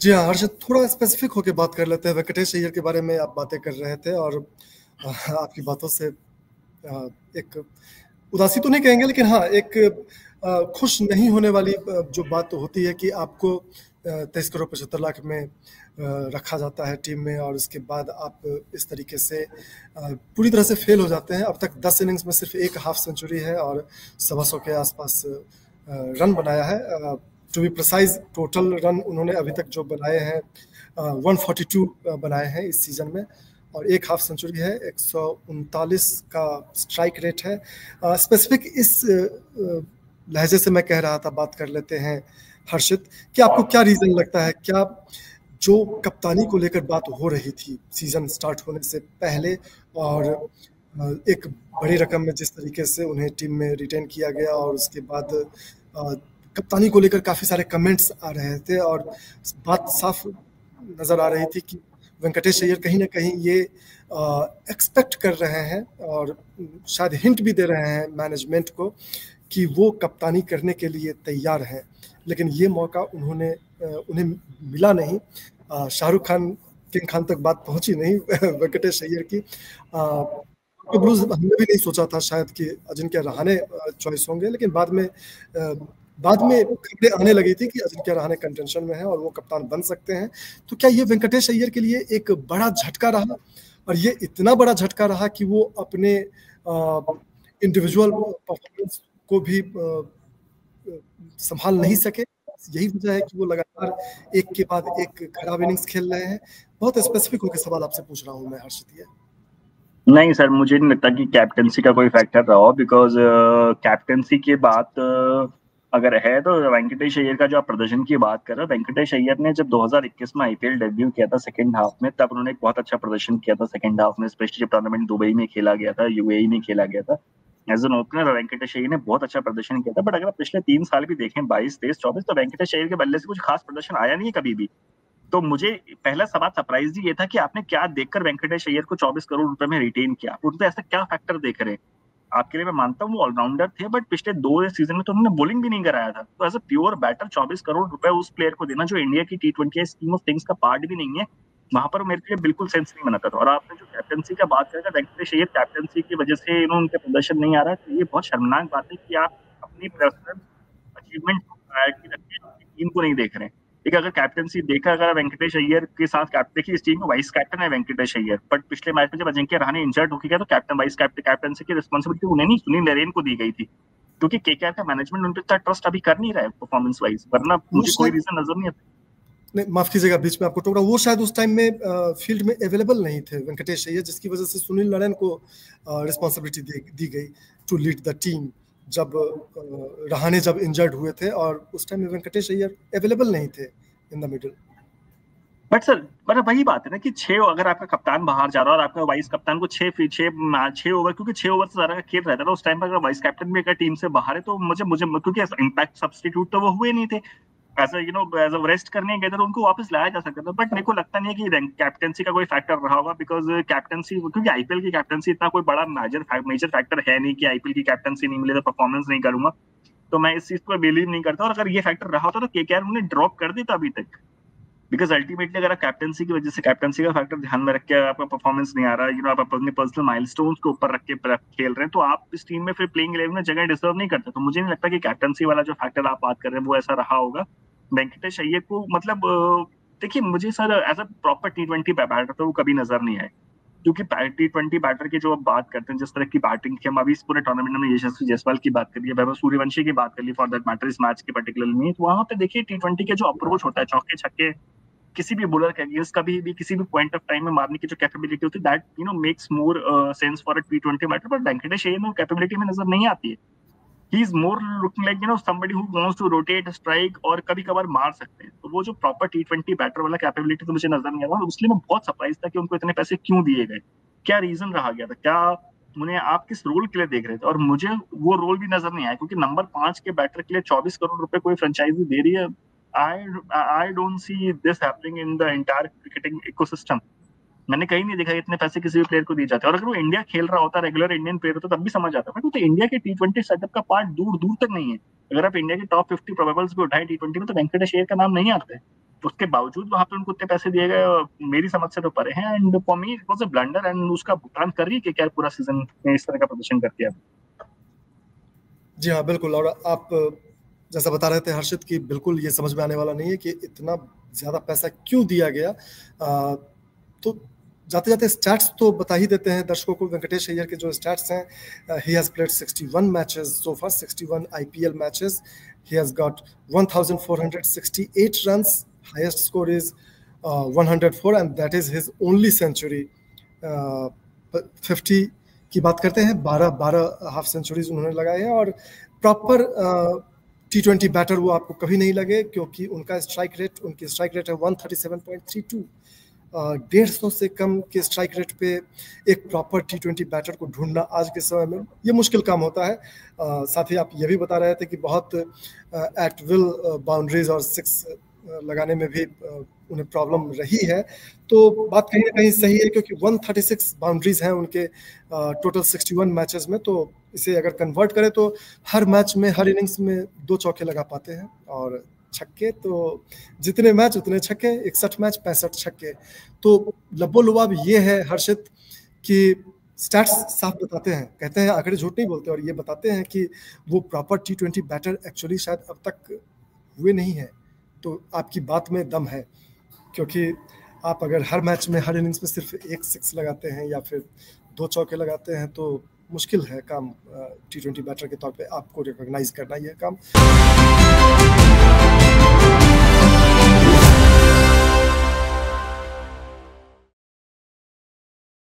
जी हाँ, हर्षित, थोड़ा स्पेसिफिक होके बात कर लेते हैं। वेंकटेश अय्यर के बारे में आप बातें कर रहे थे और आपकी बातों से एक उदासी तो नहीं कहेंगे, लेकिन हाँ, एक खुश नहीं होने वाली जो बात तो होती है कि आपको 23 करोड़ 75 लाख में रखा जाता है टीम में, और उसके बाद आप इस तरीके से पूरी तरह से फेल हो जाते हैं। अब तक 10 इनिंग्स में सिर्फ एक हाफ सेंचुरी है और 125 के आसपास रन बनाया है। To be precise, total run उन्होंने अभी तक जो बनाए हैं 142 बनाए हैं इस सीजन में, और एक हाफ सेंचुरी है। 139 का स्ट्राइक रेट है। स्पेसिफिक इस लहजे से मैं कह रहा था, बात कर लेते हैं हर्षित, कि आपको क्या रीजन लगता है, क्या जो कप्तानी को लेकर बात हो रही थी सीजन स्टार्ट होने से पहले, और एक बड़ी रकम में जिस तरीके से उन्हें टीम में रिटेन किया गया, और उसके बाद कप्तानी को लेकर काफी सारे कमेंट्स आ रहे थे, और बात साफ नजर आ रही थी कि वेंकटेश अय्यर कहीं ना कहीं ये एक्सपेक्ट कर रहे हैं और शायद हिंट भी दे रहे हैं मैनेजमेंट को कि वो कप्तानी करने के लिए तैयार हैं, लेकिन ये मौका उन्हें मिला नहीं। शाहरुख खान, किंग खान तक बात पहुंची नहीं वेंकटेश अय्यर की। ब्लूज हमने भी नहीं सोचा था शायद कि अजिंक्य रहाणे चॉइस होंगे, लेकिन बाद में खबरें आने लगी थी कि अजिंक्य रहाणे कंटेंशन में है और वो कप्तान बन सकते हैं। तो क्या ये वेंकटेश अय्यर के लिए एक बड़ा झटका रहा, और ये इतना बड़ा झटका रहा कि वो अपने इंडिविजुअल परफॉर्मेंस को भी संभाल नहीं सके? यही वजह है कि वो लगातार एक के बाद एक खराब इनिंग्स खेल रहे हैं। बहुत स्पेसिफिक होकर सवाल आपसे पूछ रहा हूँ मैं हर्षित। ये नहीं सर, मुझे नहीं लगता कि कैप्टनसी का कोई फैक्टर रहा हो, बिकॉज कैप्टनसी की बात अगर है तो वेंकटेश अय्यर का जो आप प्रदर्शन की बात कर रहे हो, वेंकटेश अय्यर ने जब 2021 में आईपीएल डेब्यू किया था सेकंड हाफ में, तब उन्होंने एक बहुत अच्छा प्रदर्शन किया था सेकंड हाफ में, स्पेशली जब टूर्नामेंट दुबई में खेला गया था, यूएई में खेला गया था। As an opener Venkatesh Iyer ने बहुत अच्छा प्रदर्शन किया था, बट अगर आप पिछले 3 साल भी देखें, 22, 23, 24, तो वेंकटेश अय्यर के बल्ले से कुछ खास प्रदर्शन आया नहीं है कभी भी। तो मुझे पहला सवाल सरप्राइज ये था कि आपने क्या देखकर वेंकटेश अय्यर को 24 करोड़ रुपए में रिटेन किया, उनसे ऐसा क्या फैक्टर देख रहे हैं? आपके लिए मैं मानता हूँ वो ऑलराउंडर थे, बट पिछले 2 सीजन में तो उन्होंने बॉलिंग भी नहीं कराया था। तो as a pure batter 24 crore रुपए उस प्लेयर को देना जो इंडिया की T20 स्कीम ऑफ थिंग्स का पार्ट भी नहीं है, वहां पर मेरे लिए बिल्कुल सेंस नहीं बनाता था। और आपने जो कैप्टनसी का बात करेगा, वेंकटेश अय्यर कैप्टनसी की वजह से उनके प्रदर्शन नहीं आ रहा है, तो ये बहुत शर्मनाक बात है कि आप अपनी पर्सनल अचीवमेंट को प्रायोरिटी रख के टीम को नहीं देख रहे हैं। ठीक है, अगर कैप्टनसी देखा, अगर वेंकटेश अय्यर के साथ देखिए, इस टीम में वाइस कैप्टन है वेंकटेश अय्यर, बट पिछले मैच में जब अजिंक्य रहाणे इंजर्ड होकर गया तो कैप्टन वाइस कैप्टनसी की रिस्पॉन्सिबिलिटी उन्हें नहीं, सुनील नरेन को दी गई थी, क्योंकि केकेआर का मैनेजमेंट उन पर इतना ट्रस्ट अभी कर नहीं रहा है परफॉर्मेंस वाइज, वरना मुझे कोई रीजन नजर नहीं आता। नहीं, माफ कीजिएगा, बीच में आपको टोक रहा हूं। वो शायद उस टाइम में फील्ड में अवेलेबल नहीं थे वेंकटेश अय्यर, जिसकी वजह से सुनील नारायण को रिस्पॉन्सिबिलिटी दी गई टू लीड द टीम, जब रहाणे जब इंजर्ड हुए थे, और उस टाइम में वेंकटेश अय्यर अवेलेबल नहीं थे in the middle. But sir, मतलब वही बात है ना कि 6, अगर आपका कप्तान बाहर जा रहा है और आपका वाइस कप्तान को 6 ओवर, क्योंकि 6 ओवर से ज्यादा का खेल रहता था उस टाइम पर, अगर वाइस कैप्टन भी अगर टीम से बाहर है तो मुझे क्योंकि इम्पैक्ट सब्स्टिट्यूट तो वो हुए नहीं थे, ऐसा एज अ रेस्ट करने गए थे, तो उनको वापस लाया जा सकता था। बट मेरे को लगता नहीं है कि कैप्टनसी का कोई फैक्टर रहा होगा, बिकॉज कैप्टनसी, क्योंकि आईपीएल की कैप्टनसी इतना कोई बड़ा मेजर फैक्टर है नहीं कि आईपीएल की कैप्टनसी नहीं मिले तो परफॉर्मेंस नहीं करूंगा। तो मैं इस चीज को बिलीव नहीं करता, और अगर ये फैक्टर रहा होता तो केकेआर उन्हें ड्रॉप कर देता अभी तक, बिकॉज अल्टीमेटली अगर आप कैप्टनसी की वजह से, कैप्टनसी का फैक्टर ध्यान में रख के आपका परफॉर्मेंस नहीं आ रहा है, आप अपने पर्सनल माइलस्टोन्स को ऊपर रख के खेल रहे हैं, तो आप इस टीम में फिर प्लेइंग 11 में जगह डिजर्व नहीं करते। तो मुझे नहीं लगता कि कैप्टनसी वाला जो फैक्टर आप बात कर रहे हैं वो ऐसा रहा होगा वेंकटेश अय्यर को। मतलब देखिए, मुझे sir as a proper T20 batter तो वो कभी नजर नहीं आए, क्योंकि T20 बैटर की जो आप बात करते हैं, जिस तरह की बैटिंग की हम अभी इस पूरे टूर्नामेंट में यशस्वी जायसवाल की बात करिए, वैभव सूर्यवंशी की बात करिए, फॉर दैट मैटर इस मैच के पर्टिकुलर में, तो वहां पे देखिए T20 के जो अप्रोच होता है, चौके छक्के किसी भी बॉलर के अगेंस्ट कभी भी किसी भी पॉइंट ऑफ टाइम में मारने की जो कैपेबिलिटी होती है, that makes more sense for a T20 batter, but Venkatesh Iyer में कैपेबिलिटी में नजर नहीं आती है। He is more looking like somebody who wants to rotate, strike और कभी कभार मार सकते हैं। तो वो जो प्रॉपर T20 बैटर वाला कैपेबिलिटी तो मुझे नजर नहीं आ रहा, इसलिए मैं बहुत सरप्राइज था कि उनको इतने पैसे क्यों दिए गए, क्या रीजन रहा गया था, क्या उन्हें आप किस रोल के लिए देख रहे थे? और मुझे वो रोल भी नजर नहीं आया, क्योंकि नंबर 5 के बैटर के लिए 24 करोड़ रुपए कोई फ्रेंचाइजी दे रही है। I don't see this happening in the entire cricketing ecosystem. मैंने कहीं नहीं देखा इतने पैसे किसी भी प्लेयर को दिए जाते हैं। और अगर वो इंडिया खेल रहा होता, रेगुलर इंडियन प्लेयर होता, तब भी समझ आता, बट वो तो इंडिया के T20 सेटअप का पार्ट दूर दूर तक नहीं है। अगर आप इंडिया के टॉप 50 प्रोबेबल्स भी उठाए T20 में, तो वेंकटेश अय्यर का नाम नहीं आता है। उसके बावजूद वहां पे उनको इतने पैसे दिए गए, मेरी समझ से तो परे हैं। And for me it was a blunder, and उसका भुगतान कर रही है क्या पूरा सीजन में इस तरह का प्रदर्शन करके अब। जी हाँ, बिल्कुल। और आप जैसा बता रहे थे हर्षित कि बिल्कुल ये समझ में आने वाला नहीं है कि इतना ज़्यादा पैसा क्यों दिया गया। तो जाते-जाते स्टैट्स तो बता ही देते हैं दर्शकों को। वेंकटेश अय्यर के जो स्टैट्स हैं, he has played 61 matches so far, 61 IPL matches. He has got 1468 runs, highest score is 104 and that is his only century. 50 की बात करते हैं, 12 हाफ सेंचुरीज उन्होंने लगाए हैं। और प्रॉपर T20 बैटर वो आपको कभी नहीं लगे, क्योंकि उनकी स्ट्राइक रेट है 137.32। 150 से कम के स्ट्राइक रेट पे एक प्रॉपर T20 बैटर को ढूंढना आज के समय में ये मुश्किल काम होता है। साथ ही आप ये भी बता रहे थे कि बहुत एट विल बाउंड्रीज और सिक्स लगाने में भी उन्हें प्रॉब्लम रही है। तो बात कहीं ना कहीं सही है, क्योंकि 136 बाउंड्रीज हैं उनके टोटल 61 मैचेस में। तो इसे अगर कन्वर्ट करें तो हर मैच में, हर इनिंग्स में 2 चौके लगा पाते हैं। और छक्के तो जितने मैच उतने छक्के, 61 मैच 65 छक्के। तो लबो-लुबाब ये है हर्षित कि स्टैट्स साफ बताते हैं, कहते हैं आंकड़े झूठ नहीं बोलते, और ये बताते हैं कि वो प्रॉपर T20 बैटर एक्चुअली शायद अब तक हुए नहीं है। तो आपकी बात में दम है, क्योंकि आप अगर हर मैच में, हर इनिंग्स में सिर्फ 1 सिक्स लगाते हैं या फिर 2 चौके लगाते हैं तो मुश्किल है काम T20 बैटर के तौर पे आपको रिकॉग्नाइज करना यह काम।